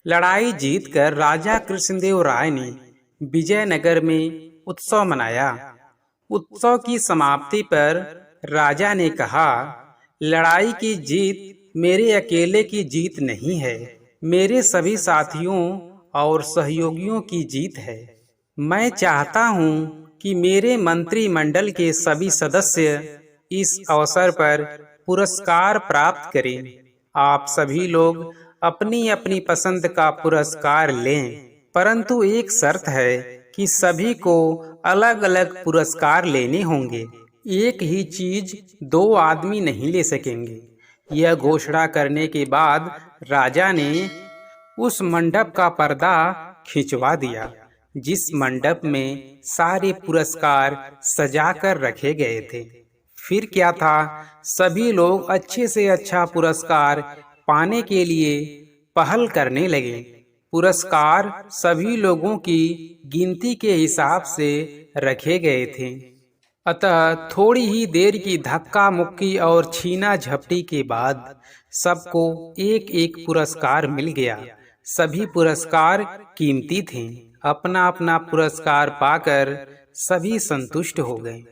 लड़ाई जीतकर राजा कृष्णदेव राय ने विजयनगर में उत्सव मनाया। उत्सव की समाप्ति पर राजा ने कहा, लड़ाई की जीत मेरे अकेले की जीत नहीं है, मेरे सभी साथियों और सहयोगियों की जीत है। मैं चाहता हूँ कि मेरे मंत्रिमंडल के सभी सदस्य इस अवसर पर पुरस्कार प्राप्त करें। आप सभी लोग अपनी अपनी पसंद का पुरस्कार लें, परंतु एक शर्त है कि सभी को अलग अलग पुरस्कार लेने होंगे। एक ही चीज दो आदमी नहीं ले सकेंगे। यह घोषणा करने के बाद राजा ने उस मंडप का पर्दा खिंचवा दिया जिस मंडप में सारे पुरस्कार सजाकर रखे गए थे। फिर क्या था, सभी लोग अच्छे से अच्छा पुरस्कार पाने के लिए पहल करने लगे। पुरस्कार सभी लोगों की गिनती के हिसाब से रखे गए थे। अतः थोड़ी ही देर की धक्का मुक्की और छीना झपटी के बाद सबको एक एक पुरस्कार मिल गया। सभी पुरस्कार कीमती थे। अपना अपना पुरस्कार पाकर सभी संतुष्ट हो गए।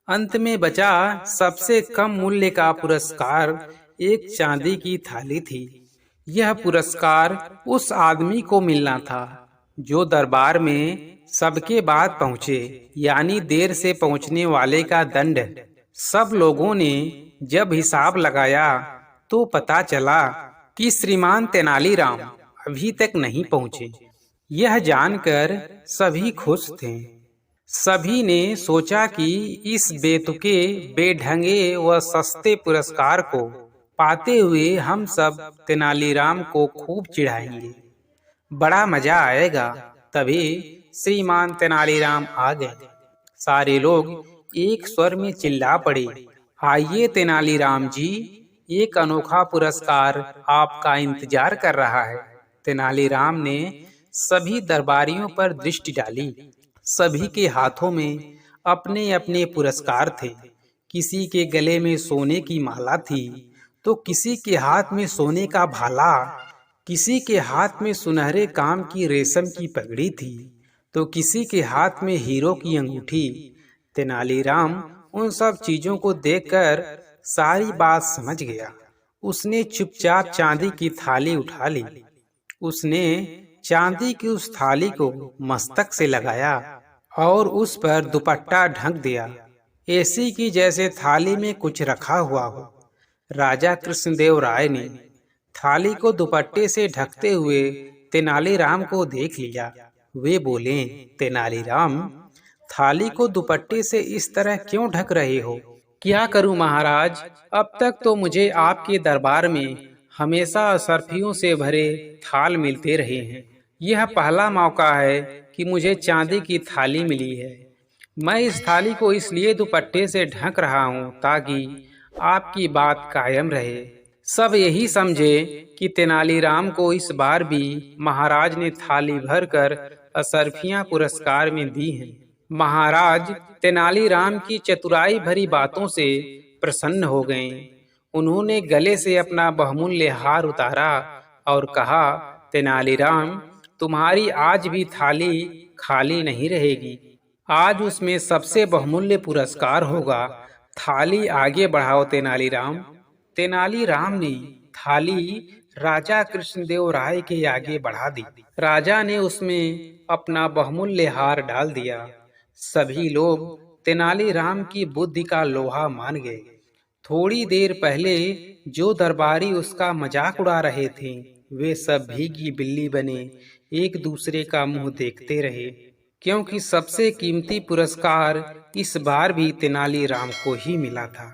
अंत में बचा सबसे कम मूल्य का पुरस्कार एक चांदी की थाली थी। यह पुरस्कार उस आदमी को मिलना था जो दरबार में सबके बाद पहुँचे, यानी देर से पहुँचने वाले का दंड। सब लोगों ने जब हिसाब लगाया तो पता चला कि श्रीमान तेनालीराम अभी तक नहीं पहुँचे। यह जानकर सभी खुश थे। सभी ने सोचा कि इस बेतुके, बेढंगे व सस्ते पुरस्कार को पाते हुए हम सब तेनालीराम को खूब चिढ़ाएंगे, बड़ा मजा आएगा। तभी श्रीमान तेनालीराम आ गए। सारे लोग एक स्वर में चिल्ला पड़े, आइए तेनालीराम जी, एक अनोखा पुरस्कार आपका इंतजार कर रहा है। तेनालीराम ने सभी दरबारियों पर दृष्टि डाली। सभी के हाथों में अपने अपने पुरस्कार थे। किसी के गले में सोने की माला थी तो किसी के हाथ में सोने का भाला, किसी के हाथ में सुनहरे काम की रेशम की पगड़ी थी तो किसी के हाथ में हीरो की अंगूठी। तेनालीराम उन सब चीजों को देखकर सारी बात समझ गया। उसने चुपचाप चांदी की थाली उठा ली। उसने चांदी की उस थाली को मस्तक से लगाया और उस पर दुपट्टा ढक दिया, ऐसी की जैसे थाली में कुछ रखा हुआ हो। राजा कृष्णदेव राय ने थाली को दुपट्टे से ढकते हुए तेनालीराम को देख लिया। वे बोले, तेनालीराम, थाली को दुपट्टे से इस तरह क्यों ढक रहे हो? क्या करूं महाराज, अब तक तो मुझे आपके दरबार में हमेशा असरफियों से भरे थाल मिलते रहे हैं। यह पहला मौका है कि मुझे चांदी की थाली मिली है। मैं इस थाली को इसलिए दुपट्टे से ढक रहा हूँ ताकि आपकी बात कायम रहे। सब यही समझे कि तेनालीराम को इस बार भी महाराज ने थाली भरकर असरफियां पुरस्कार में दी हैं। महाराज तेनालीराम की चतुराई भरी बातों से प्रसन्न हो गए। उन्होंने गले से अपना बहुमूल्य हार उतारा और कहा, तेनालीराम, तुम्हारी आज भी थाली खाली नहीं रहेगी। आज उसमें सबसे बहुमूल्य पुरस्कार होगा। थाली आगे बढ़ाओ तेनालीराम। तेनालीराम ने थाली राजा कृष्णदेव राय के आगे बढ़ा दी। राजा ने उसमें अपना बहुमूल्य हार डाल दिया। सभी लोग तेनालीराम की बुद्धि का लोहा मान गए। थोड़ी देर पहले जो दरबारी उसका मजाक उड़ा रहे थे, वे सब भीगी बिल्ली बने एक दूसरे का मुंह देखते रहे, क्योंकि सबसे कीमती पुरस्कार इस बार भी तेनालीराम को ही मिला था।